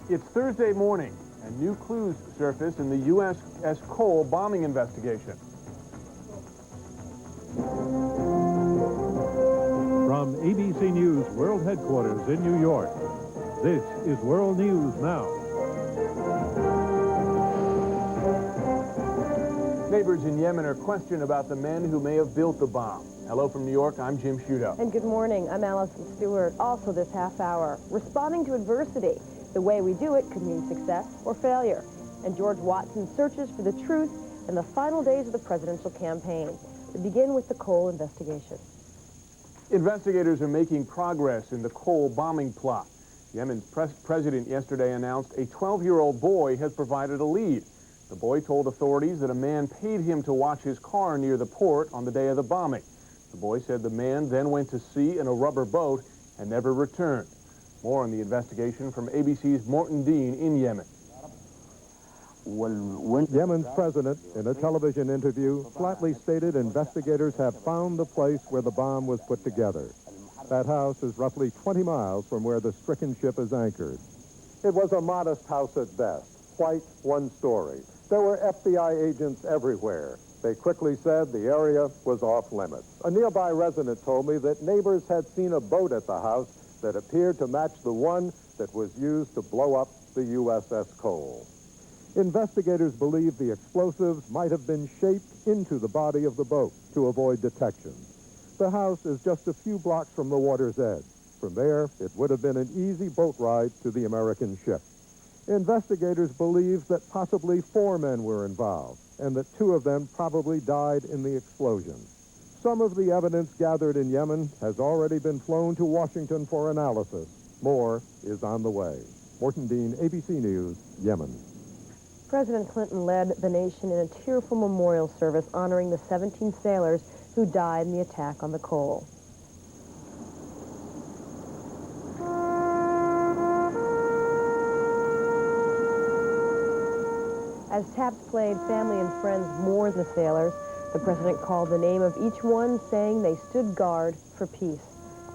It's Thursday morning, and new clues surface in the USS Cole bombing investigation. From ABC News World Headquarters in New York, this is World News Now. Neighbors in Yemen are questioned about the men who may have built the bomb. Hello from New York, I'm Jim Sciutto. And good morning, I'm Allison Stewart. Also this half hour, responding to adversity. The way we do it could mean success or failure. And George Watson searches for the truth in the final days of the presidential campaign. We begin with the Cole investigation. Investigators are making progress in the Cole bombing plot. Yemen's president yesterday announced a 12-year-old boy has provided a lead. The boy told authorities that a man paid him to watch his car near the port on the day of the bombing. The boy said the man then went to sea in a rubber boat and never returned. More on the investigation from ABC's Morton Dean in Yemen. Yemen's president, in a television interview, flatly stated investigators have found the place where the bomb was put together. That house is roughly 20 miles from where the stricken ship is anchored. It was a modest house at best, white, one story. There were FBI agents everywhere. They quickly said the area was off limits. A nearby resident told me that neighbors had seen a boat at the house that appeared to match the one that was used to blow up the USS Cole. Investigators believe the explosives might have been shaped into the body of the boat to avoid detection. The house is just a few blocks from the water's edge. From there, it would have been an easy boat ride to the American ship. Investigators believe that possibly 4 men were involved, and that 2 of them probably died in the explosion. Some of the evidence gathered in Yemen has already been flown to Washington for analysis. More is on the way. Morton Dean, ABC News, Yemen. President Clinton led the nation in a tearful memorial service honoring the 17 sailors who died in the attack on the Cole. As taps played, family and friends mourned the sailors. The president called the name of each one, saying they stood guard for peace.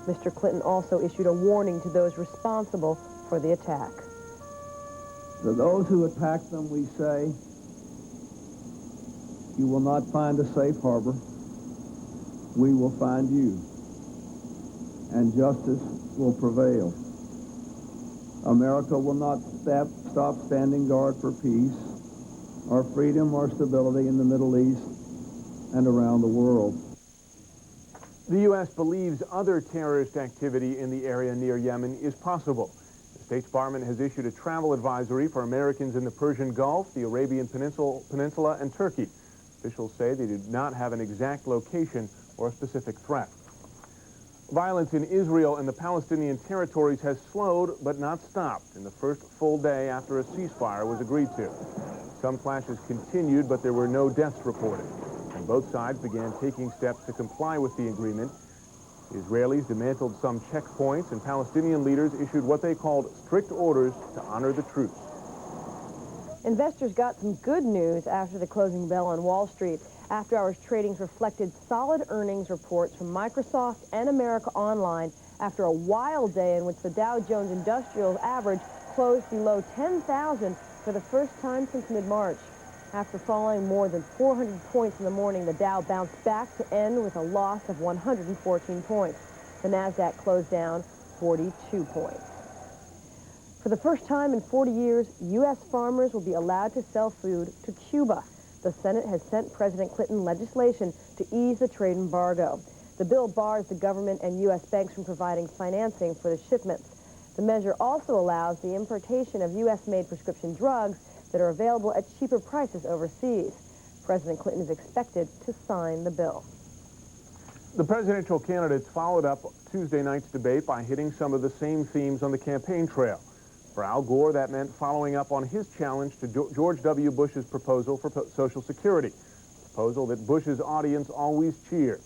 Mr. Clinton also issued a warning to those responsible for the attack. To those who attacked them, we say, you will not find a safe harbor. We will find you, and justice will prevail. America will not stop standing guard for peace, our freedom, our stability in the Middle East and around the world. The U.S. believes other terrorist activity in the area near Yemen is possible. The State Department has issued a travel advisory for Americans in the Persian Gulf, the Arabian Peninsula, and Turkey. Officials say they do not have an exact location or a specific threat. Violence in Israel and the Palestinian territories has slowed but not stopped in the first full day after a ceasefire was agreed to. Some clashes continued, but there were no deaths reported. And both sides began taking steps to comply with the agreement. Israelis dismantled some checkpoints, and Palestinian leaders issued what they called strict orders to honor the truce. Investors got some good news after the closing bell on Wall Street. After-hours trading reflected solid earnings reports from Microsoft and America Online after a wild day in which the Dow Jones Industrial Average closed below 10,000 for the first time since mid-March. After falling more than 400 points in the morning, the Dow bounced back to end with a loss of 114 points. The Nasdaq closed down 42 points. For the first time in 40 years, U.S. farmers will be allowed to sell food to Cuba. The Senate has sent President Clinton legislation to ease the trade embargo. The bill bars the government and U.S. banks from providing financing for the shipments. The measure also allows the importation of U.S.-made prescription drugs that are available at cheaper prices overseas. President Clinton is expected to sign the bill. The presidential candidates followed up Tuesday night's debate by hitting some of the same themes on the campaign trail. For Al Gore, that meant following up on his challenge to George W. Bush's proposal for Social Security, a proposal that Bush's audience always cheered.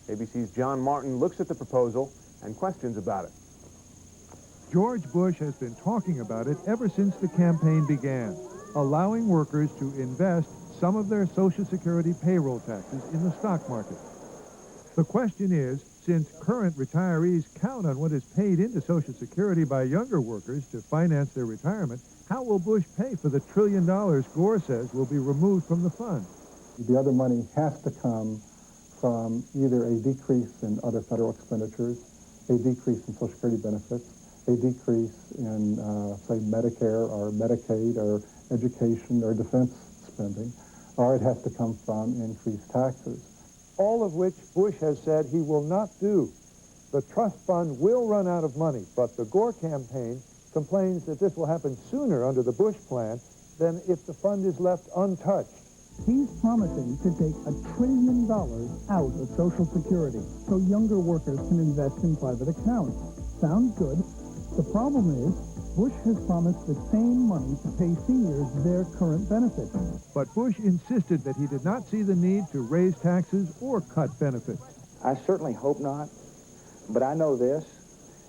ABC's John Martin looks at the proposal and questions about it. George Bush has been talking about it ever since the campaign began, allowing workers to invest some of their Social Security payroll taxes in the stock market. The question is, since current retirees count on what is paid into Social Security by younger workers to finance their retirement, how will Bush pay for the $1 trillion Gore says will be removed from the fund? The other money has to come from either a decrease in other federal expenditures, a decrease in Social Security benefits, a decrease in, say, Medicare or Medicaid or education or defense spending, or it has to come from increased taxes. All of which Bush has said he will not do. The trust fund will run out of money, but the Gore campaign complains that this will happen sooner under the Bush plan than if the fund is left untouched. He's promising to take $1 trillion out of Social Security so younger workers can invest in private accounts. Sounds good. The problem is, Bush has promised the same money to pay seniors their current benefits. But Bush insisted that he did not see the need to raise taxes or cut benefits. I certainly hope not, but I know this,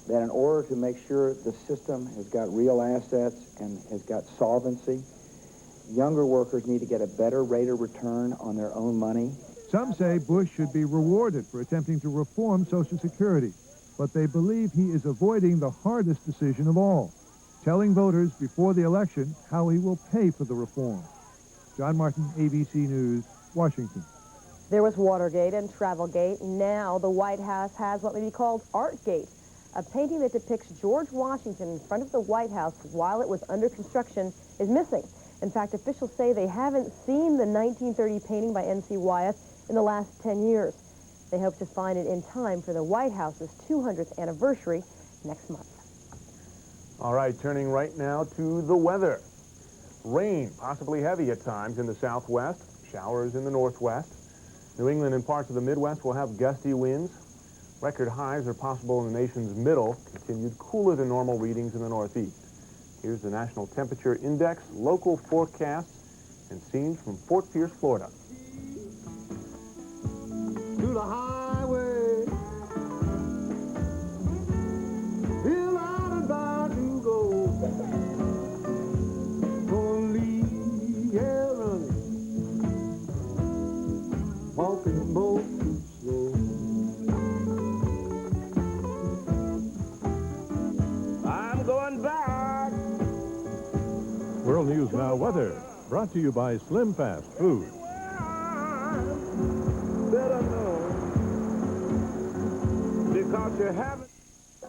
that in order to make sure the system has got real assets and has got solvency, younger workers need to get a better rate of return on their own money. Some say Bush should be rewarded for attempting to reform Social Security, but they believe he is avoiding the hardest decision of all, telling voters before the election how he will pay for the reform. John Martin, ABC News, Washington. There was Watergate and Travelgate. Now the White House has what may be called Artgate, a painting that depicts George Washington in front of the White House while it was under construction is missing. In fact, officials say they haven't seen the 1930 painting by N.C. Wyeth in the last 10 years. They hope to find it in time for the White House's 200th anniversary next month. All right, turning right now to the weather. Rain, possibly heavy at times in the southwest, showers in the northwest. New England and parts of the Midwest will have gusty winds. Record highs are possible in the nation's middle, continued cooler than normal readings in the northeast. Here's the National Temperature Index, local forecasts, and scenes from Fort Pierce, Florida. To the highway, feel out and about to go. Gonna leave here running, walking both too slow. I'm going back. World News Now weather, brought to you by Slim Fast Food. Better know, because you haven't.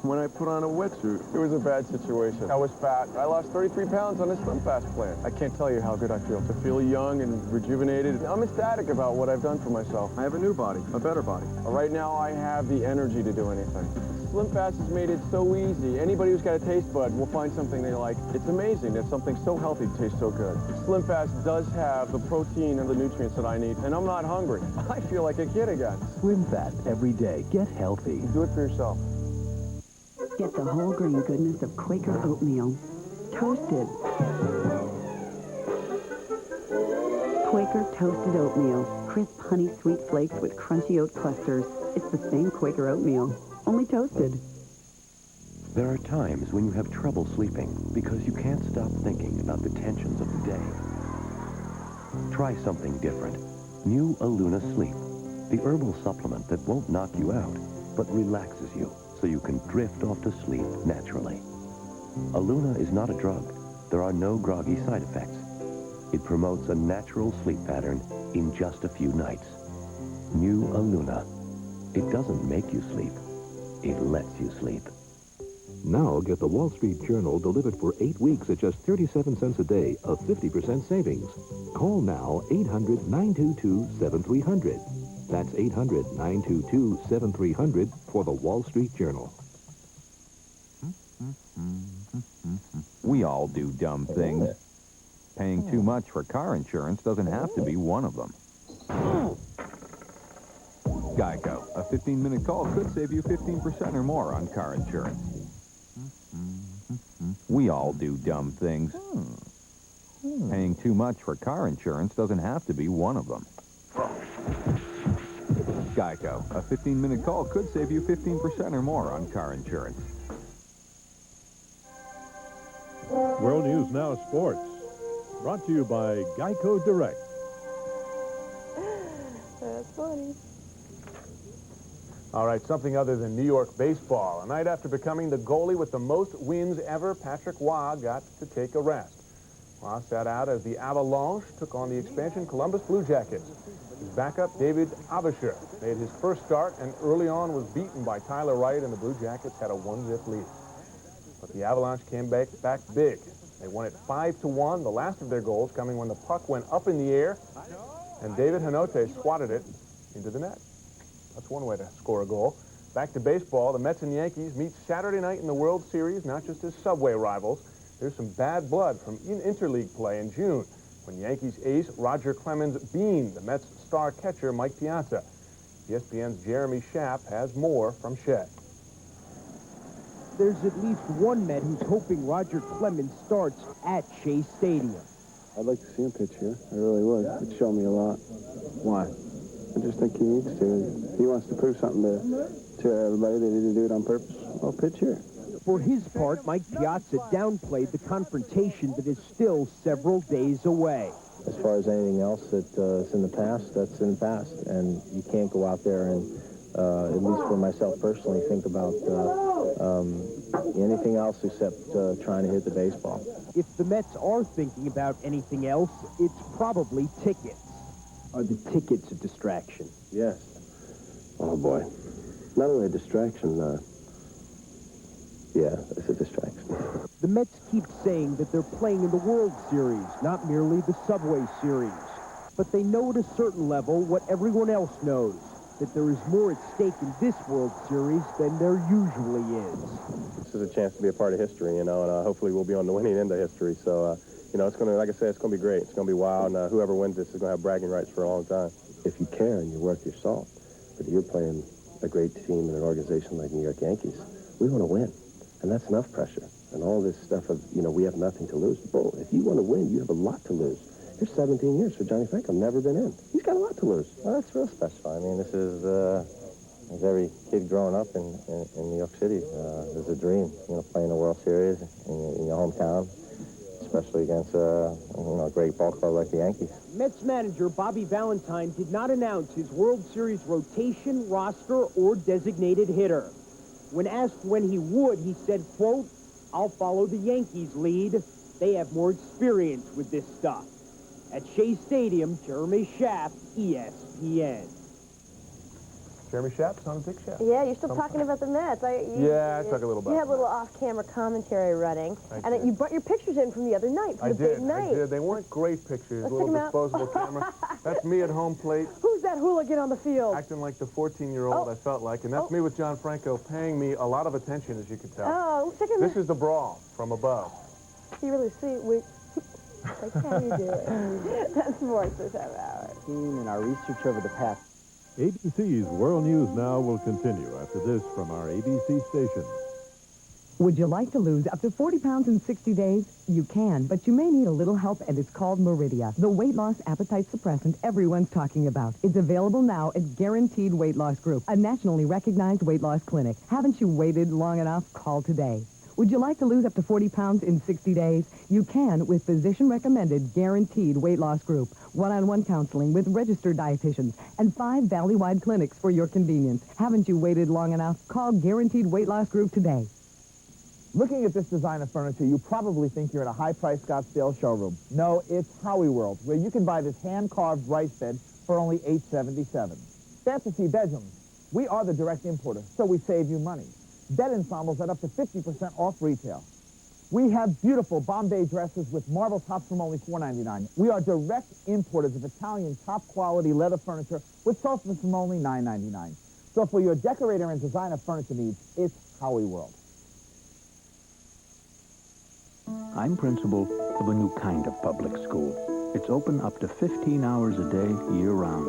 When I put on a wetsuit, it was a bad situation. I was fat. I lost 33 pounds on a Slim Fast plan. I can't tell you how good I feel. To feel young and rejuvenated. I'm ecstatic about what I've done for myself. I have a new body, a better body. Right now, I have the energy to do anything. Slim Fast has made it so easy. Anybody who's got a taste bud will find something they like. It's amazing that something so healthy tastes so good. Slim Fast does have the protein and the nutrients that I need, and I'm not hungry. I feel like a kid again. Slim Fast every day. Get healthy. Do it for yourself. Get the whole grain goodness of Quaker oatmeal. Toasted. Quaker toasted oatmeal. Crisp honey sweet flakes with crunchy oat clusters. It's the same Quaker oatmeal, only toasted. There are times when you have trouble sleeping because you can't stop thinking about the tensions of the day. Try something different. New Aluna Sleep, the herbal supplement that won't knock you out, but relaxes you so you can drift off to sleep naturally. Aluna is not a drug. There are no groggy side effects. It promotes a natural sleep pattern in just a few nights. New Aluna. It doesn't make you sleep. It lets you sleep. Now get the Wall Street Journal delivered for 8 weeks at just 37 cents a day, a 50% savings. Call now 800-922-7300. That's 800-922-7300 for the Wall Street Journal. We all do dumb things. Paying too much for car insurance doesn't have to be one of them. Geico, a 15-minute call could save you 15% or more on car insurance. We all do dumb things. Paying too much for car insurance doesn't have to be one of them. Geico, a 15-minute call could save you 15% or more on car insurance. World News Now Sports, brought to you by Geico Direct. That's funny. All right, something other than New York baseball. A night after becoming the goalie with the most wins ever, Patrick Waugh got to take a rest. Waugh sat out as the Avalanche took on the expansion Columbus Blue Jackets. His backup, David Abisher, made his first start and early on was beaten by Tyler Wright, and the Blue Jackets had a 1-zip lead. But the Avalanche came back big. They won it 5-1, the last of their goals coming when the puck went up in the air, and David Hanote swatted it into the net. That's one way to score a goal. Back to baseball, the Mets and Yankees meet Saturday night in the World Series, not just as subway rivals. There's some bad blood from interleague play in June when Yankees ace Roger Clemens beamed the Mets star catcher Mike Piazza. ESPN's Jeremy Schaap has more from Shea. There's at least one Met who's hoping Roger Clemens starts at Shea Stadium. I'd like to see him pitch here. I really would. It'd show me a lot. Why? I just think he needs to. He wants to prove something to everybody that he didn't do it on purpose. Well, pitch here. For his part, Mike Piazza downplayed the confrontation that is still several days away. As far as anything else that's in the past, that's in the past. And you can't go out there and, at least for myself personally, think about anything else except trying to hit the baseball. If the Mets are thinking about anything else, it's probably tickets. Are the tickets a distraction? Yes. Oh, boy. Not only a distraction, yeah, it's a distraction. The Mets keep saying that they're playing in the World Series, not merely the Subway Series. But they know at a certain level what everyone else knows, that there is more at stake in this World Series than there usually is. This is a chance to be a part of history, you know, and hopefully we'll be on the winning end of history. So, you know, it's going to, like I said, it's going to be great. It's going to be wild, and whoever wins this is going to have bragging rights for a long time. If you care and you're worth your salt, but you're playing a great team in an organization like New York Yankees, we want to win. And that's enough pressure. And all this stuff of, you know, we have nothing to lose. Bull, if you want to win, you have a lot to lose. Here's 17 years for Johnny Franco, never been in. He's got a lot to lose. Well, that's real special. I mean, this is, as every kid growing up in New York City, there's a dream, you know, playing the World Series in your hometown, especially against, you know, a great ball club like the Yankees. Mets manager Bobby Valentine did not announce his World Series rotation, roster, or designated hitter. When asked when he would, he said, quote, "I'll follow the Yankees' lead. They have more experience with this stuff." At Shea Stadium, Jeremy Schaap, ESPN. Jeremy Schaap's on a big Schaap. Yeah, you're still talking about the Mets. I talk a little about You had a little off-camera commentary running. I did. You brought your pictures in from the other night, from the big night. I did. They weren't great pictures. Let's Little check 'em out. disposable camera. That's me at home plate. Who's that hooligan on the field? Acting like the 14-year-old I felt like. And that's me with John Franco paying me a lot of attention, as you can tell. Oh, check him out. This is the brawl from above. You really sweet. Like, how you doing? That's sports this hour. In our research over the past. ABC's World News Now will continue after this from our ABC station. Would you like to lose up to 40 pounds in 60 days? You can, but you may need a little help, and it's called Meridia, the weight loss appetite suppressant everyone's talking about. It's available now at Guaranteed Weight Loss Group, a nationally recognized weight loss clinic. Haven't you waited long enough? Call today. Would you like to lose up to 40 pounds in 60 days? You can with physician-recommended Guaranteed Weight Loss Group, one-on-one counseling with registered dietitians, and 5 valley-wide clinics for your convenience. Haven't you waited long enough? Call Guaranteed Weight Loss Group today. Looking at this design of furniture, you probably think you're in a high-priced Scottsdale showroom. No, it's Howie World, where you can buy this hand-carved rice bed for only $8.77. Fantasy Bedrooms. We are the direct importer, so we save you money. Bed ensembles at up to 50% off retail. We have beautiful Bombay dresses with marble tops from only $4.99. We are direct importers of Italian top-quality leather furniture with sofas from only $9.99. So for your decorator and designer furniture needs, it's Howie World. I'm principal of a new kind of public school. It's open up to 15 hours a day, year-round.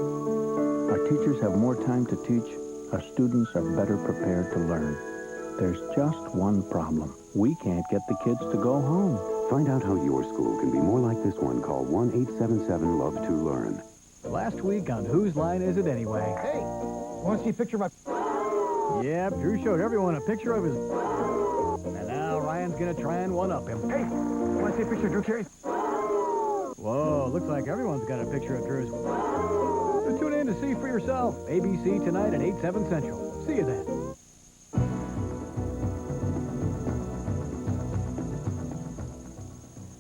Our teachers have more time to teach. Our students are better prepared to learn. There's just one problem. We can't get the kids to go home. Find out how your school can be more like this one. Call 1-877-LOVE-TO-LEARN. Last week on Whose Line Is It Anyway? Hey, want to see a picture of my... Yep, Drew showed everyone a picture of his... And now Ryan's gonna try and one-up him. Hey, want to see a picture of Drew Carey's... Whoa, looks like everyone's got a picture of Drew's. So tune in to see for yourself. ABC tonight at 8, 7 Central. See you then.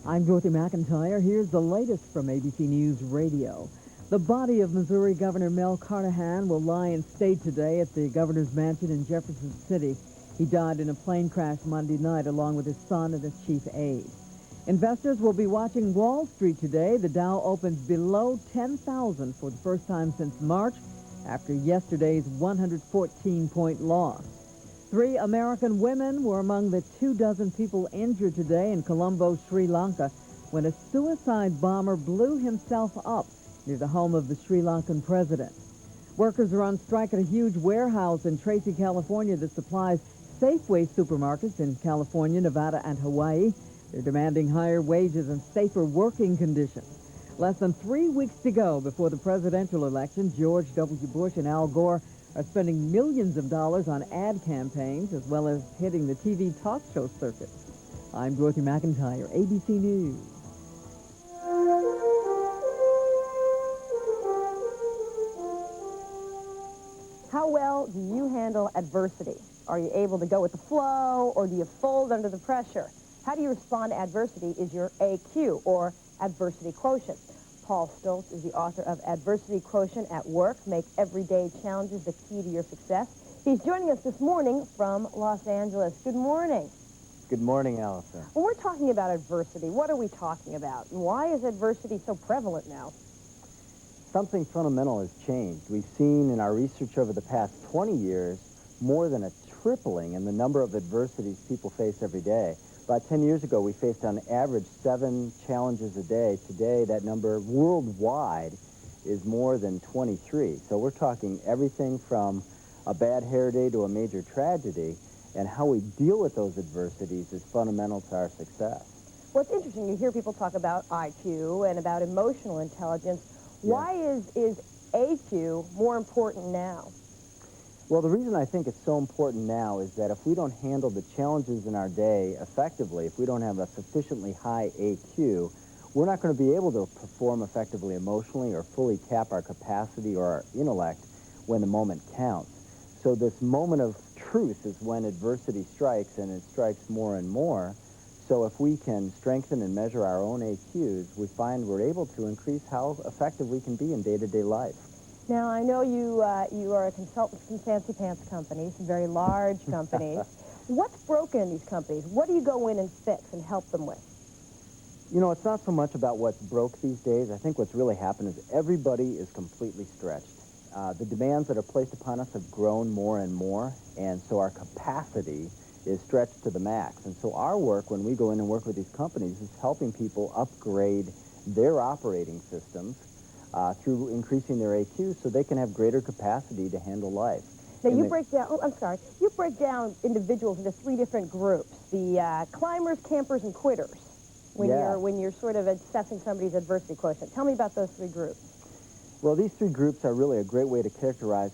I'm Dorothy McIntyre. Here's the latest from ABC News Radio. The body of Missouri Governor Mel Carnahan will lie in state today at the governor's mansion in Jefferson City. He died in a plane crash Monday night along with his son and his chief aide. Investors will be watching Wall Street today. The Dow opens below 10,000 for the first time since March after yesterday's 114-point loss. 3 American women were among the 24 people injured today in Colombo, Sri Lanka, when a suicide bomber blew himself up near the home of the Sri Lankan president. Workers are on strike at a huge warehouse in Tracy, California that supplies Safeway supermarkets in California, Nevada, and Hawaii. They're demanding higher wages and safer working conditions. Less than 3 weeks to go before the presidential election, George W. Bush and Al Gore are spending millions of dollars on ad campaigns as well as hitting the TV talk show circuit. I'm Dorothy McIntyre, ABC News. How well do you handle adversity? Are you able to go with the flow, or do you fold under the pressure? How do you respond to adversity is your AQ, or adversity quotient. Paul Stoltz is the author of Adversity Quotient at Work. Make everyday challenges the key to your success. He's joining us this morning from Los Angeles. Good morning. Good morning, Allison. When we're talking about adversity, what are we talking about? And why is adversity so prevalent now? Something fundamental has changed. We've seen in our research over the past 20 years more than a tripling in the number of adversities people face every day. About 10 years ago, we faced on average 7 challenges a day. Today, that number worldwide is more than 23. So we're talking everything from a bad hair day to a major tragedy, and how we deal with those adversities is fundamental to our success. Well, it's interesting. You hear people talk about IQ and about emotional intelligence. Why is AQ more important now? Well, the reason I think it's so important now is that if we don't handle the challenges in our day effectively, if we don't have a sufficiently high AQ, we're not going to be able to perform effectively emotionally or fully tap our capacity or our intellect when the moment counts. So this moment of truth is when adversity strikes, and it strikes more and more. So if we can strengthen and measure our own AQs, we find we're able to increase how effective we can be in day-to-day life. Now, I know you are a consultant for some fancy pants companies, some very large companies. What's broken in these companies? What do you go in and fix and help them with? You know, it's not so much about what's broke these days. I think what's really happened is everybody is completely stretched. The demands that are placed upon us have grown more and more, and so our capacity is stretched to the max. And so our work, when we go in and work with these companies, is helping people upgrade their operating systems through increasing their AQ so they can have greater capacity to handle life. Now, you break down individuals into 3 different groups, the climbers, campers, and quitters, when you're sort of assessing somebody's adversity quotient. Tell me about those 3 groups. Well, these 3 groups are really a great way to characterize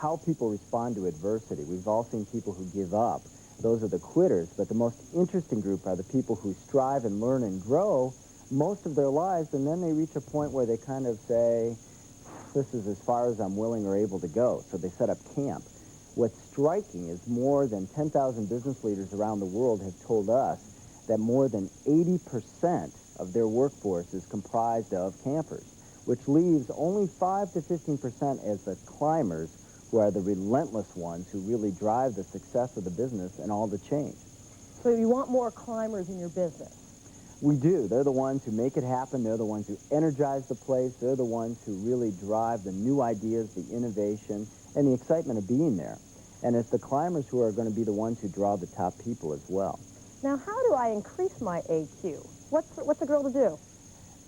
how people respond to adversity. We've all seen people who give up. Those are the quitters, but the most interesting group are the people who strive and learn and grow most of their lives, and then they reach a point where they kind of say, this is as far as I'm willing or able to go. So they set up camp. What's striking is more than 10,000 business leaders around the world have told us that more than 80% of their workforce is comprised of campers, which leaves only 5 to 15% as the climbers, who are the relentless ones who really drive the success of the business and all the change. So you want more climbers in your business? We do. They're the ones who make it happen. They're the ones who energize the place. They're the ones who really drive the new ideas, the innovation, and the excitement of being there. And it's the climbers who are going to be the ones who draw the top people as well. Now, how do I increase my AQ? What's a girl to do?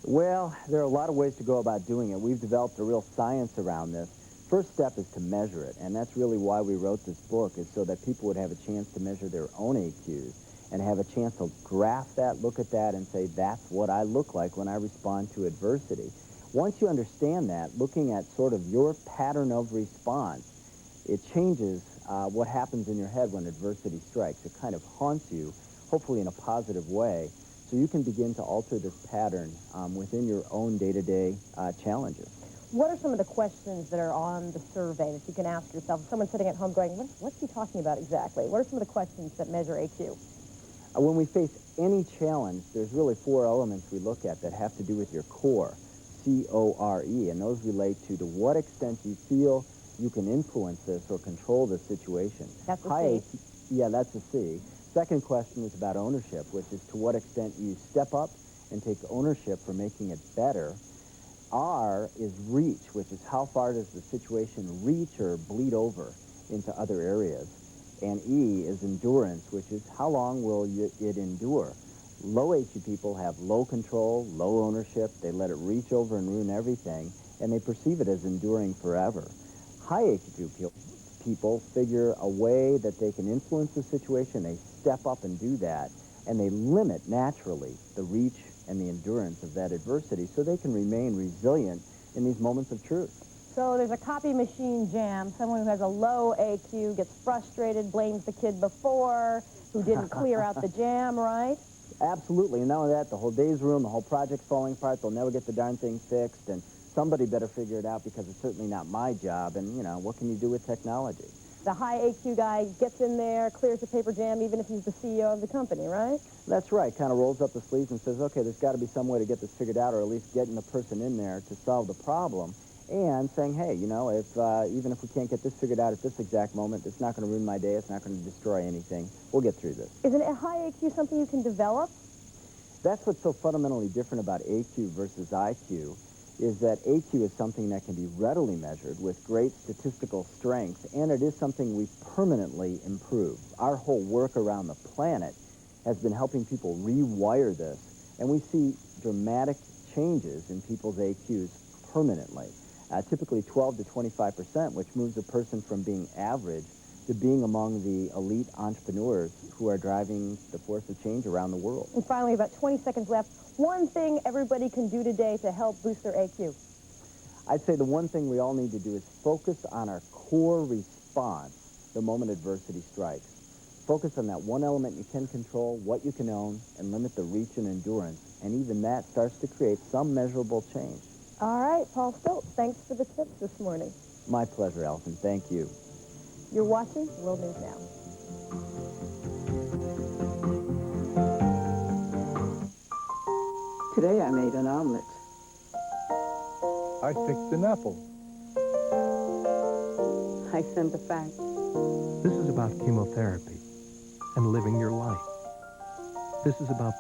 Well, there are a lot of ways to go about doing it. We've developed a real science around this. First step is to measure it, and that's really why we wrote this book, is so that people would have a chance to measure their own AQs and have a chance to graph that, look at that, and say, that's what I look like when I respond to adversity. Once you understand that, looking at sort of your pattern of response, it changes what happens in your head when adversity strikes. It kind of haunts you, hopefully in a positive way, so you can begin to alter this pattern within your own day-to-day challenges. What are some of the questions that are on the survey that you can ask yourself? If someone's sitting at home going, what's he talking about exactly? What are some of the questions that measure AQ? When we face any challenge, there's really 4 elements we look at that have to do with your core, C-O-R-E, and those relate to what extent you feel you can influence this or control this situation. That's a C. Yeah, that's a C. Second question is about ownership, which is to what extent you step up and take ownership for making it better. R is reach, which is how far does the situation reach or bleed over into other areas. And E is endurance, which is how long will it endure. Low AQ people have low control, low ownership. They let it reach over and ruin everything, and they perceive it as enduring forever. High AQ people figure a way that they can influence the situation. They step up and do that, and they limit naturally the reach and the endurance of that adversity so they can remain resilient in these moments of truth. So there's a copy machine jam. Someone who has a low AQ gets frustrated, blames the kid before, who didn't clear out the jam, right? Absolutely, and not only that, the whole day's ruined, the whole project's falling apart, they'll never get the darn thing fixed, and somebody better figure it out because it's certainly not my job, and, you know, what can you do with technology? The high AQ guy gets in there, clears the paper jam, even if he's the CEO of the company, right? That's right, kind of rolls up the sleeves and says, okay, there's got to be some way to get this figured out, or at least getting the person in there to solve the problem, and saying, hey, you know, if even if we can't get this figured out at this exact moment, it's not going to ruin my day, it's not going to destroy anything, we'll get through this. Isn't a high AQ something you can develop? That's what's so fundamentally different about AQ versus IQ, is that AQ is something that can be readily measured with great statistical strength, and it is something we permanently improve. Our whole work around the planet has been helping people rewire this, and we see dramatic changes in people's AQs permanently, typically 12 to 25%, which moves a person from being average to being among the elite entrepreneurs who are driving the force of change around the world. And finally, about 20 seconds left, one thing everybody can do today to help boost their AQ. I'd say the one thing we all need to do is focus on our core response the moment adversity strikes. Focus on that one element you can control, what you can own, and limit the reach and endurance. And even that starts to create some measurable change. All right, Paul Stoltz, thanks for the tips this morning. My pleasure, Allison. Thank you. You're watching World News Now. Today I made an omelet. I fixed an apple. I sent a fax. This is about chemotherapy and living your life. This is about